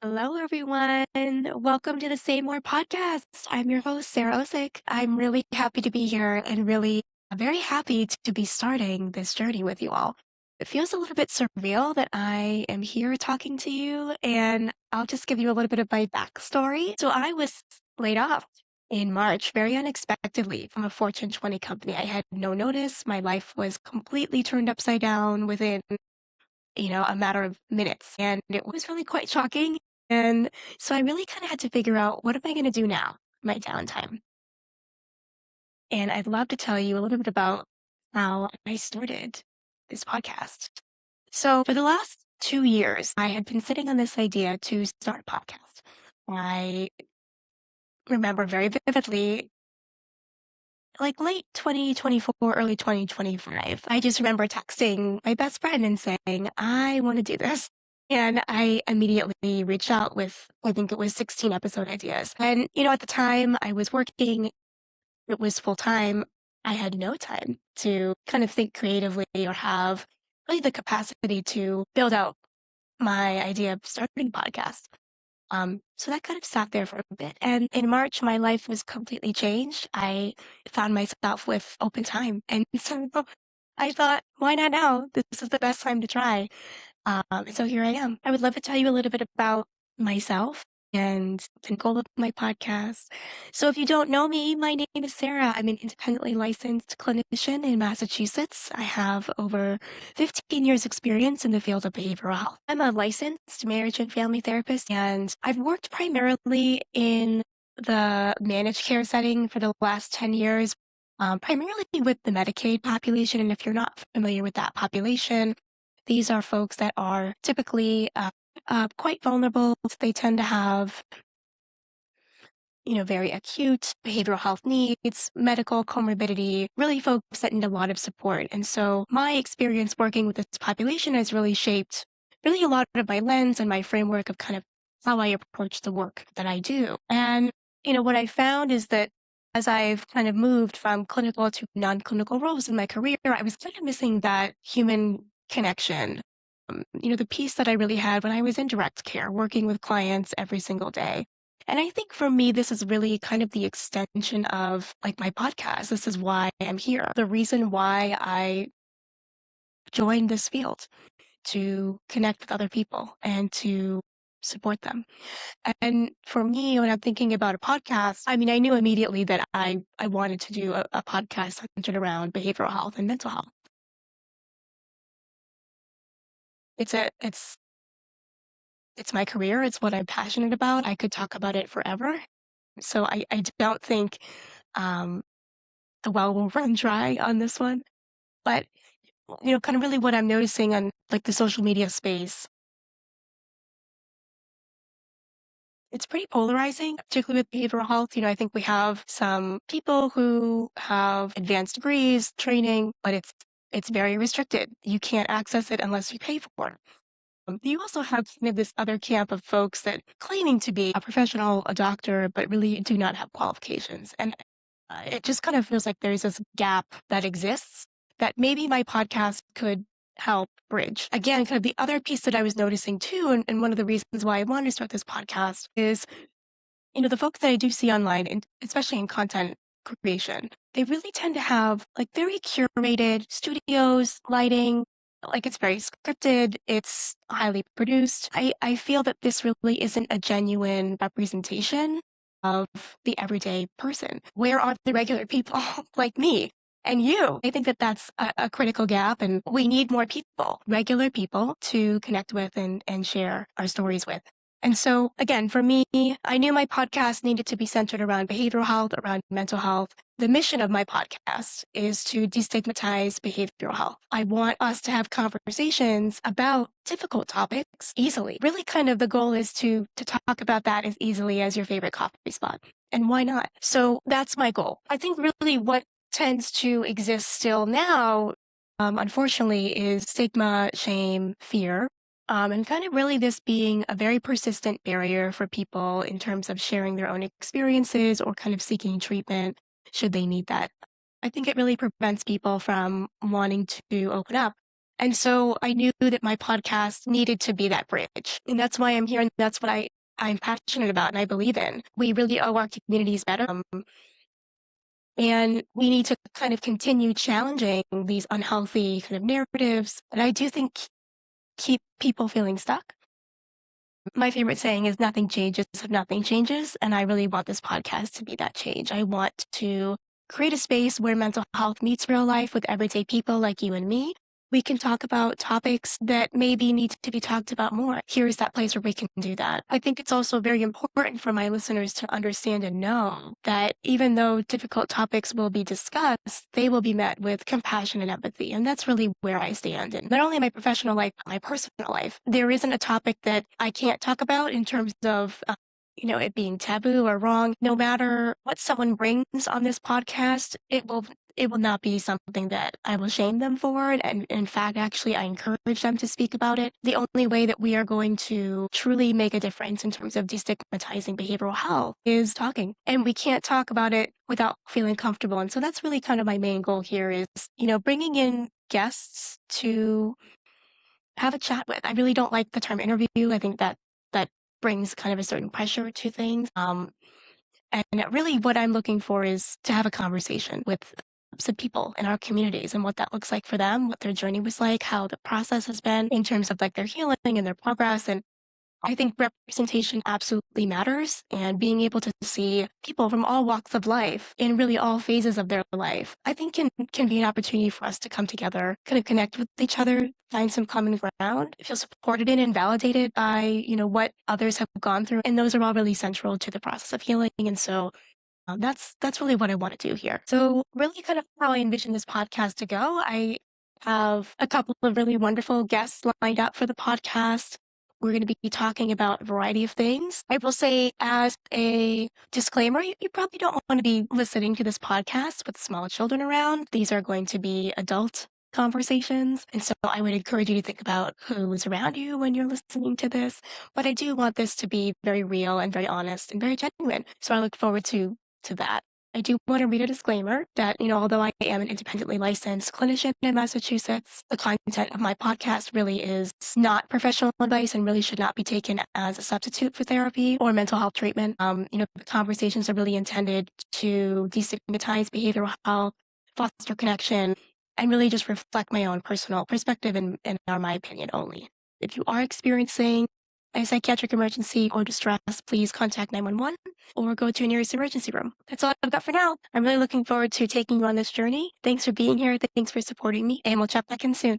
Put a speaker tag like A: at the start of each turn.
A: Hello, everyone. Welcome to the Say More podcast. I'm your host, Sarah Osick. I'm really happy to be here and really very happy to be starting this journey with you all. It feels a little bit surreal that I am here talking to you, and I'll just give you a little bit of my backstory. So, I was laid off in March very unexpectedly from a Fortune 20 company. I had no notice. My life was completely turned upside down within a matter of minutes. And it was really quite shocking. And so I really kind of had to figure out what am I going to do now, my downtime. And I'd love to tell you a little bit about how I started this podcast. So for the last 2 years, I had been sitting on this idea to start a podcast. I remember very vividly, like late 2024, early 2025. I just remember texting my best friend and saying, I want to do this. And I immediately reached out with, I think it was 16 episode ideas. And, at the time I was working, it was full time. I had no time to kind of think creatively or have really the capacity to build out my idea of starting a podcast. So that kind of sat there for a bit. And in March, my life was completely changed. I found myself with open time. And so I thought, why not now? This is the best time to try. And so here I am. I would love to tell you a little bit about myself and the goal of my podcast. So if you don't know me, my name is Sarah. I'm an independently licensed clinician in Massachusetts. I have over 15 years experience in the field of behavioral health. I'm a licensed marriage and family therapist, and I've worked primarily in the managed care setting for the last 10 years, primarily with the Medicaid population. And if you're not familiar with that population, these are folks that are typically quite vulnerable. They tend to have, very acute behavioral health needs, medical comorbidity, really folks that need a lot of support. And so my experience working with this population has really shaped really a lot of my lens and my framework of kind of how I approach the work that I do. And, what I found is that as I've kind of moved from clinical to non-clinical roles in my career, I was kind of missing that human connection. The piece that I really had when I was in direct care, working with clients every single day. And I think for me, this is really kind of the extension of like my podcast. This is why I'm here. The reason why I joined this field to connect with other people and to support them. And for me, when I'm thinking about a podcast, I mean, I knew immediately that I wanted to do a podcast centered around behavioral health and mental health. It's a, it's, it's my career. It's what I'm passionate about. I could talk about it forever. So I don't think, um, the well will run dry on this one. But, kind of really what I'm noticing on like the social media space, it's pretty polarizing, particularly with behavioral health. I think we have some people who have advanced degrees, training, but it's very restricted. You can't access it unless you pay for it. You also have kind of this other camp of folks that claiming to be a professional, a doctor, but really do not have qualifications. And it just kind of feels like there's this gap that exists that maybe my podcast could help bridge. Again, kind of the other piece that I was noticing too, and one of the reasons why I wanted to start this podcast is, the folks that I do see online, and especially in content creation, they really tend to have like very curated studios, lighting, like it's very scripted, it's highly produced. I feel that this really isn't a genuine representation of the everyday person. Where are the regular people like me and you? I think that that's a critical gap, and we need more people, regular people, to connect with and share our stories with. And so, again, for me, I knew my podcast needed to be centered around behavioral health, around mental health. The mission of my podcast is to destigmatize behavioral health. I want us to have conversations about difficult topics easily. Really, kind of the goal is to talk about that as easily as your favorite coffee spot. And why not? So that's my goal. I think really what tends to exist still now, unfortunately, is stigma, shame, fear. And kind of really this being a very persistent barrier for people in terms of sharing their own experiences or kind of seeking treatment should they need that. I think it really prevents people from wanting to open up. And so I knew that my podcast needed to be that bridge. And that's why I'm here. And that's what I'm passionate about and I believe in. We really owe our communities better. And we need to kind of continue challenging these unhealthy kind of narratives that I do think keep people feeling stuck. My favorite saying is nothing changes if nothing changes. And I really want this podcast to be that change. I want to create a space where mental health meets real life with everyday people like you and me. We can talk about topics that maybe need to be talked about more. Here's that place where we can do that. I think it's also very important for my listeners to understand and know that even though difficult topics will be discussed, they will be met with compassion and empathy. And that's really where I stand in not only my professional life, but my personal life. There isn't a topic that I can't talk about in terms of it being taboo or wrong. No matter what someone brings on this podcast, it will not be something that I will shame them for. And in fact, actually, I encourage them to speak about it. The only way that we are going to truly make a difference in terms of destigmatizing behavioral health is talking. And we can't talk about it without feeling comfortable. And so that's really kind of my main goal here is, bringing in guests to have a chat with. I really don't like the term interview. I think that brings kind of a certain pressure to things. And really what I'm looking for is to have a conversation with some people in our communities and what that looks like for them, what their journey was like, how the process has been in terms of like their healing and their progress. And I think representation absolutely matters, and being able to see people from all walks of life in really all phases of their life, I think can be an opportunity for us to come together, kind of connect with each other, find some common ground, feel supported in and validated by, what others have gone through. And those are all really central to the process of healing. And so that's really what I want to do here. So really kind of how I envision this podcast to go. I have a couple of really wonderful guests lined up for the podcast. We're going to be talking about a variety of things. I will say as a disclaimer, you probably don't want to be listening to this podcast with small children around. These are going to be adult conversations. And so I would encourage you to think about who is around you when you're listening to this. But I do want this to be very real and very honest and very genuine. So I look forward to that. I do want to read a disclaimer that, although I am an independently licensed clinician in Massachusetts, the content of my podcast really is not professional advice and really should not be taken as a substitute for therapy or mental health treatment. The conversations are really intended to destigmatize behavioral health, foster connection, and really just reflect my own personal perspective and are my opinion only. If you are experiencing a psychiatric emergency or distress, please contact 911 or go to your nearest emergency room. That's all I've got for now. I'm really looking forward to taking you on this journey. Thanks for being here. Thanks for supporting me, and we'll chat back in soon.